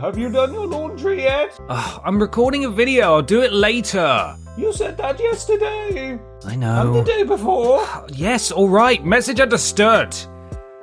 have you done your laundry yet? I'm recording a video, I'll do it later. You said that yesterday. I know. And the day before. Yes, alright, message understood.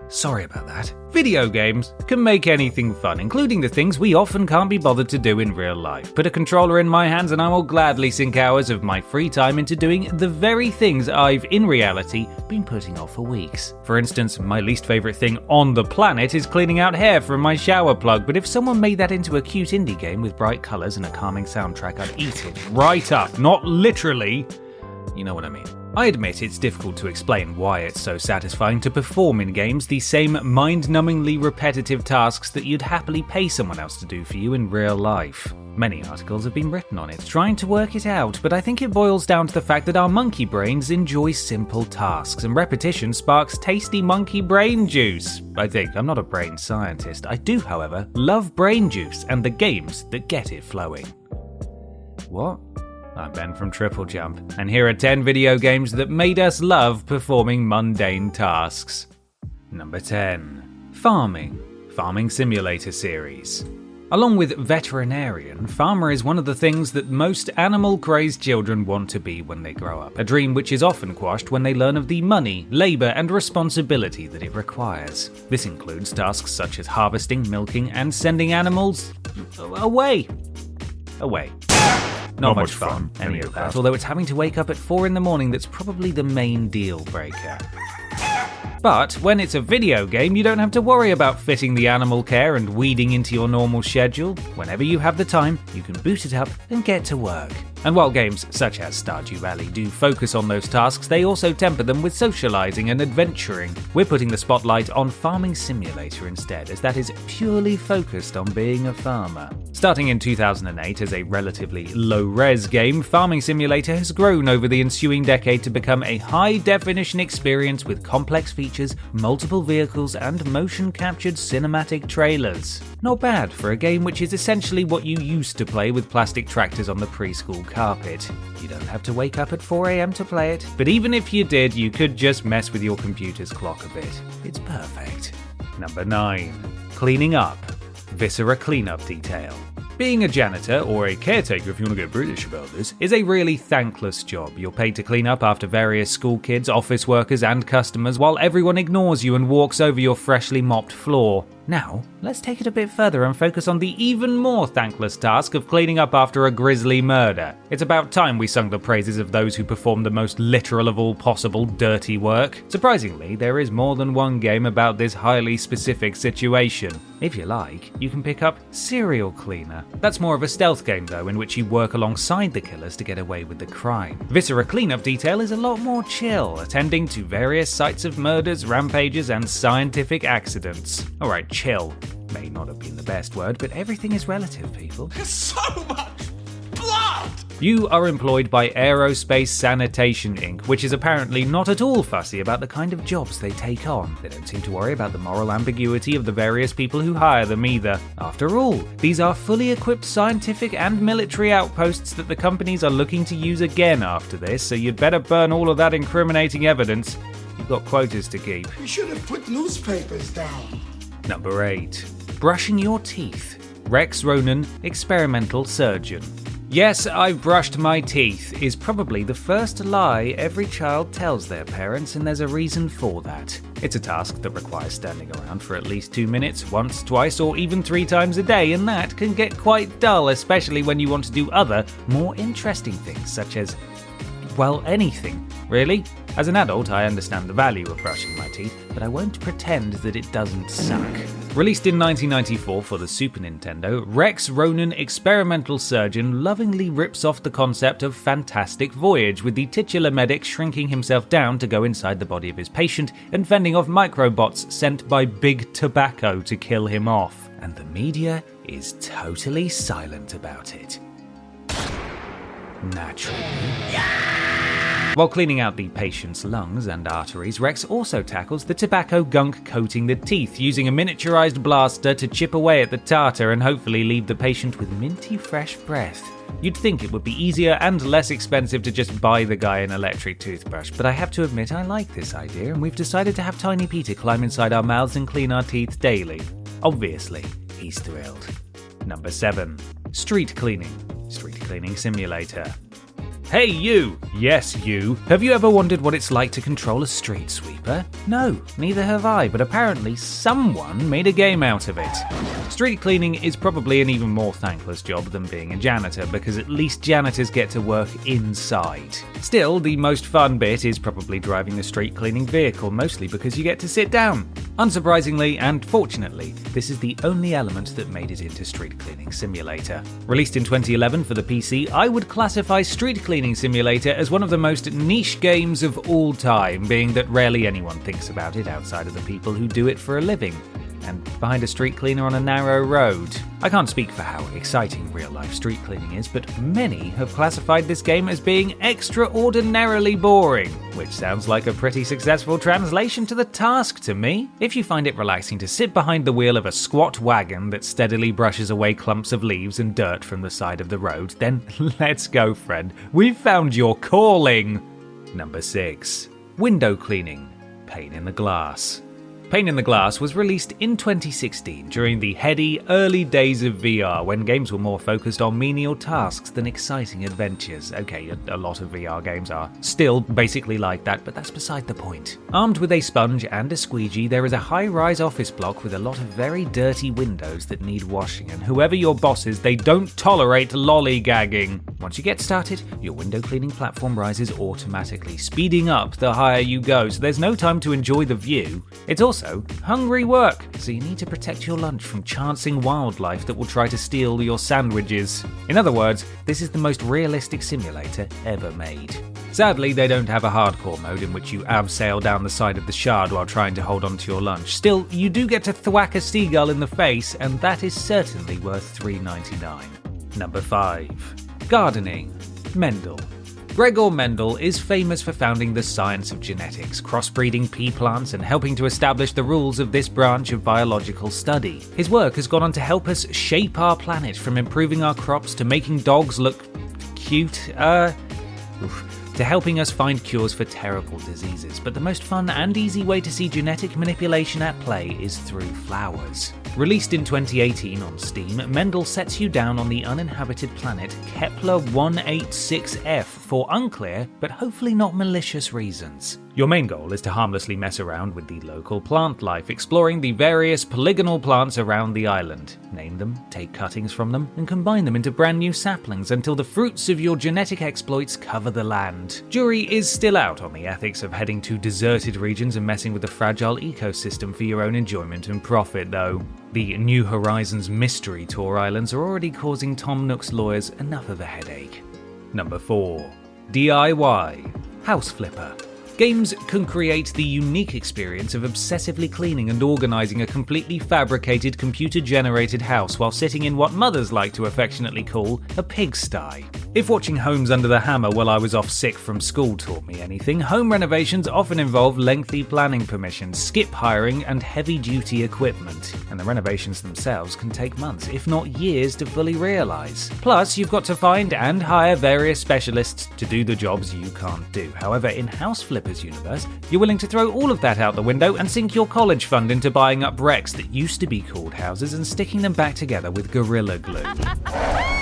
Sorry about that. Video games can make anything fun, including the things we often can't be bothered to do in real life. Put a controller in my hands and I will gladly sink hours of my free time into doing the very things I've, in reality, been putting off for weeks. For instance, my least favourite thing on the planet is cleaning out hair from my shower plug, but if someone made that into a cute indie game with bright colours and a calming soundtrack, I'd eat it right up, not literally. You know what I mean. I admit it's difficult to explain why it's so satisfying to perform in games the same mind-numbingly repetitive tasks that you'd happily pay someone else to do for you in real life. Many articles have been written on it, trying to work it out, but I think it boils down to the fact that our monkey brains enjoy simple tasks, and repetition sparks tasty monkey brain juice. I think. I'm not a brain scientist. I do, however, love brain juice and the games that get it flowing. What? I'm Ben from TripleJump, and here are 10 video games that made us love performing mundane tasks. Number 10. Farming Simulator series. Along with veterinarian, farmer is one of the things that most animal-crazed children want to be when they grow up, a dream which is often quashed when they learn of the money, labour and responsibility that it requires. This includes tasks such as harvesting, milking and sending animals away. Not much fun, any of that, although it's having to wake up at 4 a.m. that's probably the main deal breaker. But when it's a video game, you don't have to worry about fitting the animal care and weeding into your normal schedule. Whenever you have the time, you can boot it up and get to work. And while games such as Stardew Valley do focus on those tasks, they also temper them with socializing and adventuring. We're putting the spotlight on Farming Simulator instead, as that is purely focused on being a farmer. Starting in 2008 as a relatively low-res game, Farming Simulator has grown over the ensuing decade to become a high-definition experience with complex features, multiple vehicles, and motion-captured cinematic trailers. Not bad for a game which is essentially what you used to play with plastic tractors on the preschool carpet. You don't have to wake up at 4 a.m. to play it, but even if you did, you could just mess with your computer's clock a bit. It's perfect. Number 9. Cleaning Up. Viscera cleanup detail. Being a janitor, or a caretaker if you want to get British about this, is a really thankless job. You're paid to clean up after various school kids, office workers and customers while everyone ignores you and walks over your freshly mopped floor. Now, let's take it a bit further and focus on the even more thankless task of cleaning up after a grisly murder. It's about time we sung the praises of those who perform the most literal of all possible dirty work. Surprisingly, there is more than one game about this highly specific situation. If you like, you can pick up Serial Cleaner. That's more of a stealth game though, in which you work alongside the killers to get away with the crime. Viscera Cleanup Detail is a lot more chill, attending to various sites of murders, rampages and scientific accidents. Alright, chill may not have been the best word, but everything is relative, people. There's so much blood! You are employed by Aerospace Sanitation Inc., which is apparently not at all fussy about the kind of jobs they take on. They don't seem to worry about the moral ambiguity of the various people who hire them either. After all, these are fully equipped scientific and military outposts that the companies are looking to use again after this, so you'd better burn all of that incriminating evidence. You've got quotas to keep. You should have put newspapers down. Number 8. Brushing your teeth. Rex Ronan, experimental surgeon. Yes, I've brushed my teeth is probably the first lie every child tells their parents, and there's a reason for that. It's a task that requires standing around for at least 2 minutes, once, twice, or even 3 times a day, and that can get quite dull, especially when you want to do other, more interesting things, such as, well, anything, really. As an adult, I understand the value of brushing my teeth, but I won't pretend that it doesn't suck. Released in 1994 for the Super Nintendo, Rex Ronan Experimental Surgeon lovingly rips off the concept of Fantastic Voyage, with the titular medic shrinking himself down to go inside the body of his patient and fending off microbots sent by Big Tobacco to kill him off. And the media is totally silent about it. Naturally. While cleaning out the patient's lungs and arteries, Rex also tackles the tobacco gunk coating the teeth, using a miniaturized blaster to chip away at the tartar and hopefully leave the patient with minty fresh breath. You'd think it would be easier and less expensive to just buy the guy an electric toothbrush, but I have to admit I like this idea, and we've decided to have Tiny Peter climb inside our mouths and clean our teeth daily. Obviously, he's thrilled. Number 7. Street Cleaning Simulator. Hey you! Yes, you! Have you ever wondered what it's like to control a street sweeper? No, neither have I, but apparently someone made a game out of it. Street cleaning is probably an even more thankless job than being a janitor, because at least janitors get to work inside. Still, the most fun bit is probably driving the street cleaning vehicle, mostly because you get to sit down. Unsurprisingly, and fortunately, this is the only element that made it into Street Cleaning Simulator. Released in 2011 for the PC, I would classify Street Cleaning Simulator as one of the most niche games of all time, being that rarely anyone thinks about it outside of the people who do it for a living, and behind a street cleaner on a narrow road. I can't speak for how exciting real-life street cleaning is, but many have classified this game as being extraordinarily boring, which sounds like a pretty successful translation to the task to me. If you find it relaxing to sit behind the wheel of a squat wagon that steadily brushes away clumps of leaves and dirt from the side of the road, then let's go, friend. We've found your calling! Number 6. Window Cleaning. Pane in the Glass. Pane in the Glass was released in 2016 during the heady early days of VR, when games were more focused on menial tasks than exciting adventures. Okay, a lot of VR games are still basically like that, but that's beside the point. Armed with a sponge and a squeegee, there is a high-rise office block with a lot of very dirty windows that need washing, and whoever your boss is, they don't tolerate lollygagging. Once you get started, your window cleaning platform rises automatically, speeding up the higher you go, so there's no time to enjoy the view. It's also hungry work, so you need to protect your lunch from chancing wildlife that will try to steal your sandwiches. In other words, this is the most realistic simulator ever made. Sadly, they don't have a hardcore mode in which you abseil down the side of the shard while trying to hold on to your lunch. Still, you do get to thwack a seagull in the face, and that is certainly worth $3.99. Number 5. Gardening. Mendel. Gregor Mendel is famous for founding the science of genetics, crossbreeding pea plants, and helping to establish the rules of this branch of biological study. His work has gone on to help us shape our planet, from improving our crops to making dogs look cute, to helping us find cures for terrible diseases. But the most fun and easy way to see genetic manipulation at play is through flowers. Released in 2018 on Steam, Mendel sets you down on the uninhabited planet Kepler 186f for unclear, but hopefully not malicious reasons. Your main goal is to harmlessly mess around with the local plant life, exploring the various polygonal plants around the island. Name them, take cuttings from them, and combine them into brand new saplings until the fruits of your genetic exploits cover the land. Jury is still out on the ethics of heading to deserted regions and messing with the fragile ecosystem for your own enjoyment and profit, though. The New Horizons Mystery Tour Islands are already causing Tom Nook's lawyers enough of a headache. Number 4. DIY. House Flipper. Games can create the unique experience of obsessively cleaning and organising a completely fabricated, computer-generated house while sitting in what mothers like to affectionately call a pigsty. If watching Homes Under the Hammer while I was off sick from school taught me anything, home renovations often involve lengthy planning permissions, skip hiring, and heavy-duty equipment. And the renovations themselves can take months, if not years, to fully realise. Plus, you've got to find and hire various specialists to do the jobs you can't do. However, in House Flipper's universe, you're willing to throw all of that out the window and sink your college fund into buying up wrecks that used to be called houses and sticking them back together with Gorilla Glue.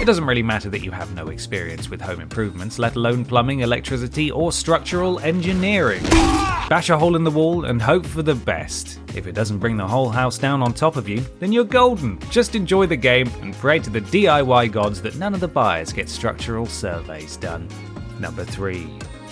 It doesn't really matter that you have no experience with home improvements, let alone plumbing, electricity, or structural engineering. Bash a hole in the wall and hope for the best. If it doesn't bring the whole house down on top of you, then you're golden. Just enjoy the game and pray to the DIY gods that none of the buyers get structural surveys done. Number 3.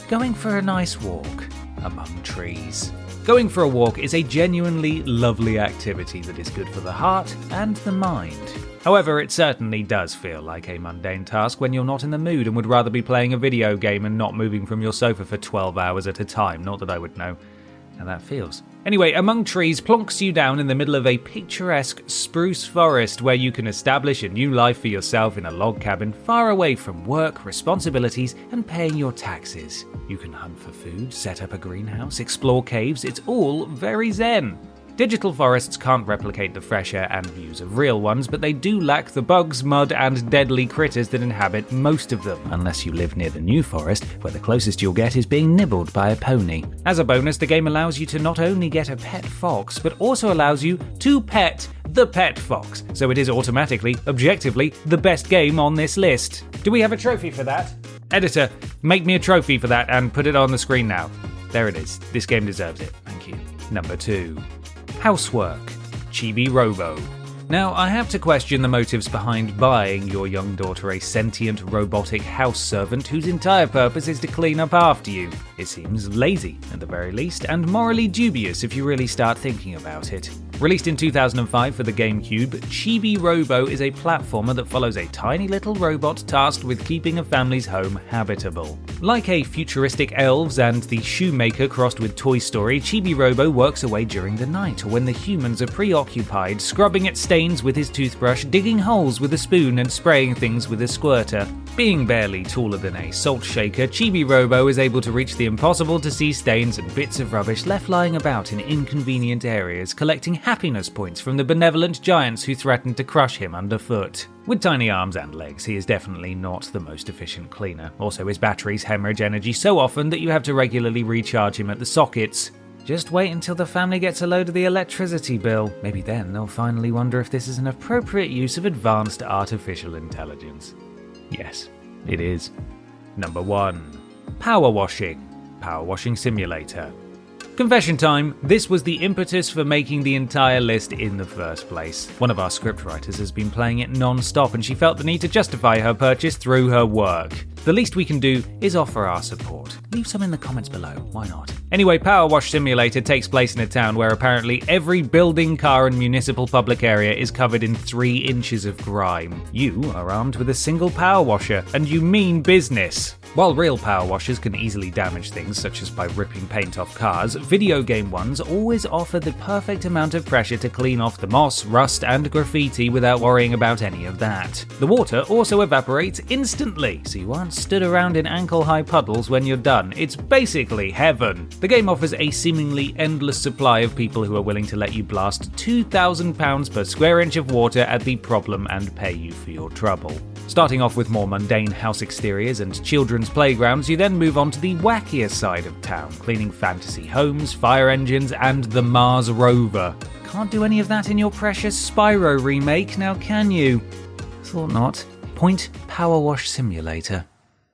Going for a nice walk among trees. Going for a walk is a genuinely lovely activity that is good for the heart and the mind. However, it certainly does feel like a mundane task when you're not in the mood and would rather be playing a video game and not moving from your sofa for 12 hours at a time. Not that I would know how that feels. Anyway, Among Trees plonks you down in the middle of a picturesque spruce forest where you can establish a new life for yourself in a log cabin far away from work, responsibilities, and paying your taxes. You can hunt for food, set up a greenhouse, explore caves. It's all very zen. Digital forests can't replicate the fresh air and views of real ones, but they do lack the bugs, mud, and deadly critters that inhabit most of them, unless you live near the new forest, where the closest you'll get is being nibbled by a pony. As a bonus, the game allows you to not only get a pet fox, but also allows you to pet the pet fox, so it is automatically, objectively, the best game on this list. Do we have a trophy for that? Editor, make me a trophy for that and put it on the screen now. There it is. This game deserves it. Thank you. Number 2. Housework. Chibi Robo. Now, I have to question the motives behind buying your young daughter a sentient robotic house servant whose entire purpose is to clean up after you. It seems lazy, at the very least, and morally dubious if you really start thinking about it. Released in 2005 for the GameCube, Chibi Robo is a platformer that follows a tiny little robot tasked with keeping a family's home habitable. Like a futuristic elves and the shoemaker crossed with Toy Story, Chibi Robo works away during the night or when the humans are preoccupied, scrubbing at stains with his toothbrush, digging holes with a spoon and spraying things with a squirter. Being barely taller than a salt shaker, Chibi Robo is able to reach the impossible to see stains and bits of rubbish left lying about in inconvenient areas, collecting happiness points from the benevolent giants who threaten to crush him underfoot. With tiny arms and legs, he is definitely not the most efficient cleaner. Also, his batteries hemorrhage energy so often that you have to regularly recharge him at the sockets. Just wait until the family gets a load of the electricity bill. Maybe then they'll finally wonder if this is an appropriate use of advanced artificial intelligence. Yes, it is. Number 1. Power washing. Power washing simulator. Confession time, this was the impetus for making the entire list in the first place. One of our scriptwriters has been playing it non-stop and she felt the need to justify her purchase through her work. The least we can do is offer our support. Leave some in the comments below, why not? Anyway, Power Wash Simulator takes place in a town where apparently every building, car and municipal public area is covered in 3 inches of grime. You are armed with a single power washer, and you mean business. While real power washers can easily damage things, such as by ripping paint off cars, video game ones always offer the perfect amount of pressure to clean off the moss, rust and graffiti without worrying about any of that. The water also evaporates instantly, so you aren't stood around in ankle-high puddles when you're done. It's basically heaven. The game offers a seemingly endless supply of people who are willing to let you blast £2,000 per square inch of water at the problem and pay you for your trouble. Starting off with more mundane house exteriors and children's playgrounds, you then move on to the wackier side of town, cleaning fantasy homes, fire engines, and the Mars rover. Can't do any of that in your precious Spyro remake, now can you? Thought not. Point Power Wash Simulator.